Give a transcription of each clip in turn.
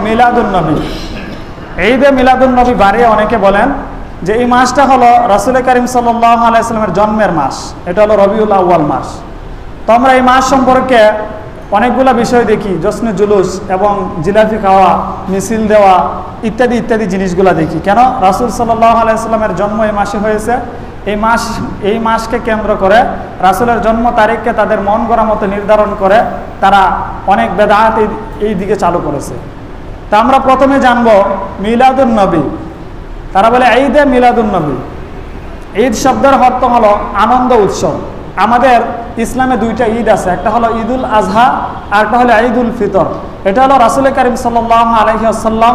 মিলাদুন্নবী, ঈদে মিলাদুন্নবী বাড়িয়ে অনেকে বলেন যে এই মাসটা হলো রাসূল করিম সাল্লাল্লাহু আলাইহি ওয়াসাল্লামের জন্মের মাস, এটা হলো রবিউল আউয়াল মাস। তো আমরা এই মাস সম্পর্কে অনেকগুলো বিষয় দেখি, জশ্নে জুলুস এবং জিলাপি খাওয়া, মিছিল দেওয়া ইত্যাদি ইত্যাদি জিনিসগুলো দেখি। কেন? রাসূল সাল্লাল্লাহু আলাইহি ওয়াসাল্লামের জন্ম এই মাসে হয়েছে। এই মাসকে কেন্দ্র করে রাসূলের জন্ম তারিখকে তাদের মন গড়া মতো নির্ধারণ করে তারা অনেক বেদাত এই দিকে চালু করেছে। তা আমরা প্রথমে জানবো মিলাদুন নবী। তারা বলে ঈদে মিলাদুন নবী। ঈদ শব্দের অর্থ হলো আনন্দ উৎসব। আমাদের ইসলামে দুইটা ঈদ আছে, একটা হলো ঈদুল আজহা আর একটা হলো ঈদুল ফিতর। এটা হলো রাসূল করিম সাল্লাল্লাহু আলাইহি ওয়াসাল্লাম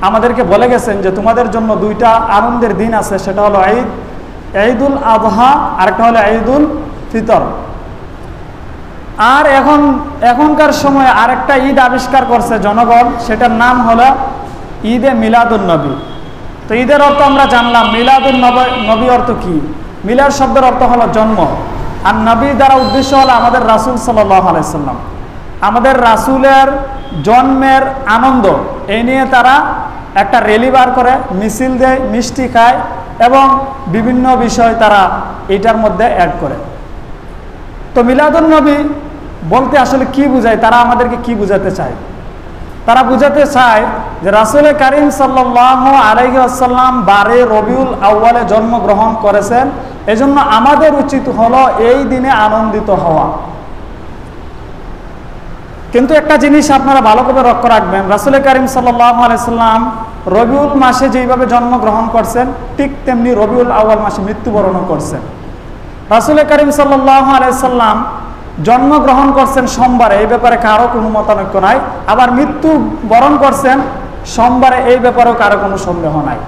আমাদেরকে বলে গেছেন যে তোমাদের জন্য দুইটা আনন্দের দিন আছে, সেটা হলো ঈদুল আজহা আর একটা হলো ঈদুল ফিতর। আর এখনকার সময়ে আরেকটা ঈদ আবিষ্কার করছে জনগণ, সেটার নাম হলো ঈদে মিলাদুন নবী। তো ঈদের অর্থ আমরা জানলাম। মিলাদুন নবী অর্থ কি? মিলাদ শব্দের অর্থ হলো জন্ম, আর নবী দ্বারা উদ্দেশ্য হলো আমাদের রাসূল সাল্লাল্লাহু আলাইহি সাল্লাম। আমাদের রাসূলের জন্মের আনন্দ এই নিয়ে তারা একটা র্যালি বার করে, মিছিল দেয়, মিষ্টি খায় এবং বিভিন্ন বিষয় তারা এটার মধ্যে অ্যাড করে। তো মিলাদুন নবী বলতে আসলে কি বোঝায়, তারা আমাদেরকে কি বোঝাতে চায়? তারা বোঝাতে চায় যে রাসূল করিম সাল্লাল্লাহু আলাইহি ওয়াসাল্লাম 12 রবিউল আউয়ালে জন্মগ্রহণ করেছেন, এজন্য আমাদের উচিত হলো এই দিনে আনন্দিত হওয়া। কিন্তু একটা জিনিস আপনারা ভালো করে লক্ষ্য রাখবেন, রাসূল করিম সাল্লাল্লাহু আলাইহি ওয়াসাল্লাম রবিউল মাসে যেভাবে জন্মগ্রহণ করছেন ঠিক তেমনি রবিউল আউয়াল মাসে মৃত্যুবরণ করছেন। রাসূল করিম সাল্লাল্লাহু আলাইহি ওয়াসাল্লাম জন্মগ্রহণ করছেন সোমবারে, এই ব্যাপারে কারো কোনো মতানৈক্য নাই। আবার মৃত্যুবরণ করছেন সোমবারে, এই ব্যাপারেও কারো কোনো সন্দেহ নাই।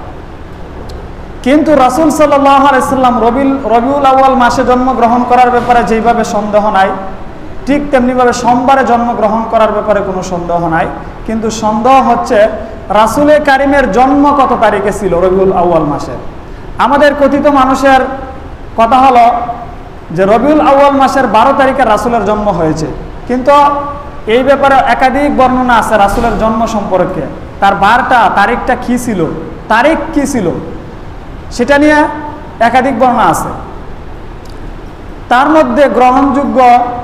কিন্তু রাসূল সাল্লাল্লাহু আলাইহি ওয়াসাল্লাম রবিউল আউয়াল মাসে জন্মগ্রহণ করার ব্যাপারে যেভাবে সন্দেহ নাই, ঠিক তেমনিভাবে সোমবারে জন্মগ্রহণ করার ব্যাপারে কোনো সন্দেহ নাই। কিন্তু সন্দেহ হচ্ছে রাসূল কারিমের জন্ম কত তারিখে ছিল রবিউল আউয়াল মাসে। আমাদের কথিত মানুষের কথা হলো যে রবিউল আউয়াল মাসের 12 তারিখে রাসূলের জন্ম হয়েছে, কিন্তু এই ব্যাপারে একাধিক বর্ণনা আছে রাসূলের জন্ম সম্পর্কে। তার তারিখটা কি ছিল, তারিখ কি ছিল, সেটা নিয়ে একাধিক বর্ণনা আছে। তার মধ্যে গ্রহণযোগ্য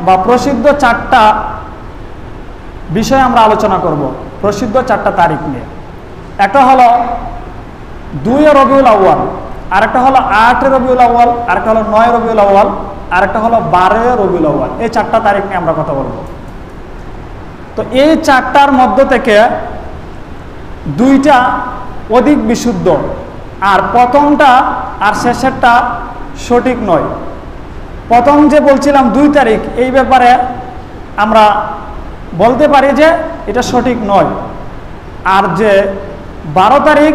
বা প্রসিদ্ধ 4টা বিষয় আমরা আলোচনা করব, প্রসিদ্ধ 4টা তারিখ নিয়ে। একটা হলো 2 রবিউল আউয়াল, আরেকটা হলো 8 রবিউল আউয়াল, আরেকটা হলো 9 রবিউল আউয়াল, আরেকটা হলো 12 রবিউল আউয়াল। এই 4টা তারিখ নিয়ে আমরা কথা বলবো। তো এই 4টার মধ্য থেকে 2টা অধিক বিশুদ্ধ, আর প্রথমটা আর শেষেরটা সঠিক নয়। প্রথম যে বলছিলাম 2 তারিখ, এই ব্যাপারে আমরা বলতে পারি যে এটা সঠিক নয়। আর যে 12 তারিখ,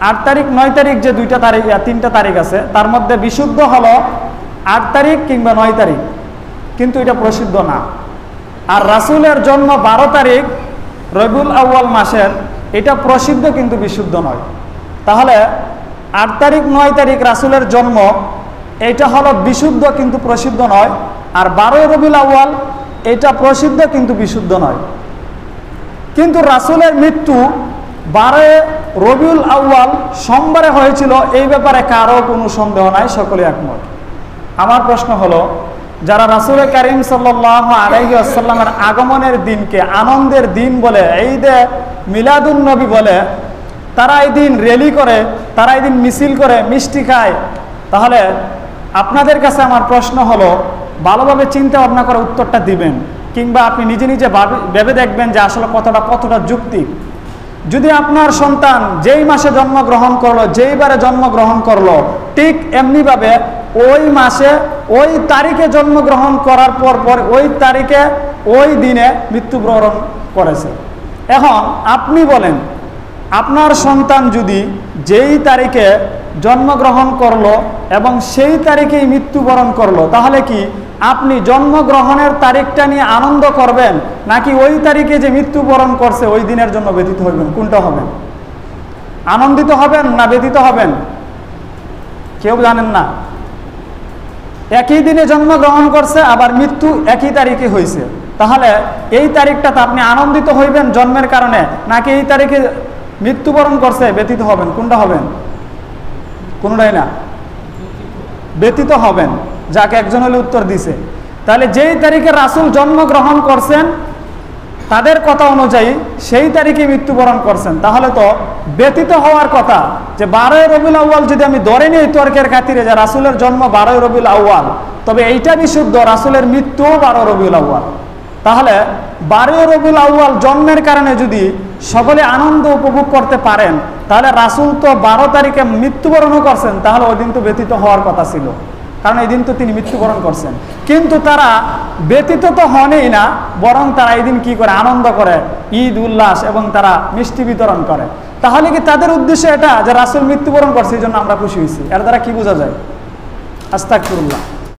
8 তারিখ, 9 তারিখ যে 3টা তারিখ আছে, তার মধ্যে বিশুদ্ধ হলো 8 তারিখ কিংবা 9 তারিখ, কিন্তু এটা প্রসিদ্ধ না। আর রাসূলের জন্ম 12 তারিখ রবিউল আউয়াল মাসের, এটা প্রসিদ্ধ কিন্তু বিশুদ্ধ নয়। তাহলে 8 তারিখ 9 তারিখ রাসূলের জন্ম, এটা হলো বিশুদ্ধ কিন্তু প্রসিদ্ধ নয়। আর 12 রবিউল আউয়াল এটা প্রসিদ্ধ কিন্তু বিশুদ্ধ নয়। কিন্তু রাসূলের মৃত্যু 12 রবিউল আউয়াল সোমবারে হয়েছিল, এই ব্যাপারে কারো কোনো সন্দেহ নাই, সকলে একমত। আমার প্রশ্ন হলো, যারা রাসূল করিম সাল্লাল্লাহু আলাইহি ওয়াসাল্লামের আগমনের দিনকে আনন্দের দিন বলে, ঈদে মিলাদুন নবী বলে, তারা এই দিন র্যালি করে, তারা এই দিন মিছিল করে, মিষ্টি খায়, তাহলে আপনাদের কাছে আমার প্রশ্ন হলো, ভালোভাবে চিন্তা ভাবনা করে উত্তরটা দিবেন, কিংবা আপনি নিজে নিজে ভেবে দেখবেন যে আসলে কতটা যুক্তি। যদি আপনার সন্তান যেই মাসে জন্মগ্রহণ করলো, যেই বারে জন্মগ্রহণ করলো, ঠিক এমনিভাবে ওই মাসে ওই তারিখে জন্মগ্রহণ করার পর ওই তারিখে ওই দিনে মৃত্যুবরণ করেছে, এখন আপনি বলেন আপনার সন্তান যদি যেই তারিখে জন্মগ্রহণ করলো এবং সেই তারিখেই মৃত্যুবরণ করলো, তাহলে কি আপনি জন্মগ্রহণের তারিখটা নিয়ে আনন্দ করবেন, নাকি ওই তারিখে যে মৃত্যুবরণ করছে ওই দিনের জন্য ব্যথিত হবেন? কোনটা হবেন? আনন্দিত হবেন না ব্যথিত হবেন? কেউ জানেন না। একই দিনে জন্মগ্রহণ করছে, আবার মৃত্যু একই তারিখে হয়েছে, তাহলে এই তারিখটাতে আপনি আনন্দিত হইবেন জন্মের কারণে, নাকি এই তারিখে মৃত্যুবরণ করছে ব্যতীত হবেন? কোনটা হবেন? কোনটাই না, ব্যতীত হবেন। যাকে একজন হলে উত্তর দিছে। তাহলে যেই তারিখে রাসূল জন্মগ্রহণ করছেন তাদের কথা অনুযায়ী সেই তারিখে মৃত্যুবরণ করছেন, তাহলে তো ব্যতীত হওয়ার কথা। যে 12 রবিউল আউয়াল যদি আমি ধরে নিই তর্কের খাতিরে যে রাসূলের জন্ম 12 রবিউল আউয়াল, তবে এইটা বিশুদ্ধ রাসূলের মৃত্যু 12 রবিউল আউয়াল। তাহলে 12 রবিউল আউয়াল জন্মের কারণে যদি সকলে আনন্দ উপভোগ করতে পারেন, তাহলে রাসূল তো 12 তারিখে মৃত্যুবরণও করছেন, তাহলে ওই দিন তো ব্যতীত হওয়ার কথা ছিল, কারণ এই দিন তো তিনি মৃত্যুবরণ করছেন। কিন্তু তারা ব্যতীত তো হনই না, বরং তারা এই দিন কি করে? আনন্দ করে, ঈদ উল্লাস, এবং তারা মিষ্টি বিতরণ করে। তাহলে কি তাদের উদ্দেশ্য এটা যে রাসূল মৃত্যুবরণ করছে এই জন্য আমরা খুশি হয়েছি? এর দ্বারা কি বোঝা যায়? আস্তাগফিরুল্লাহ।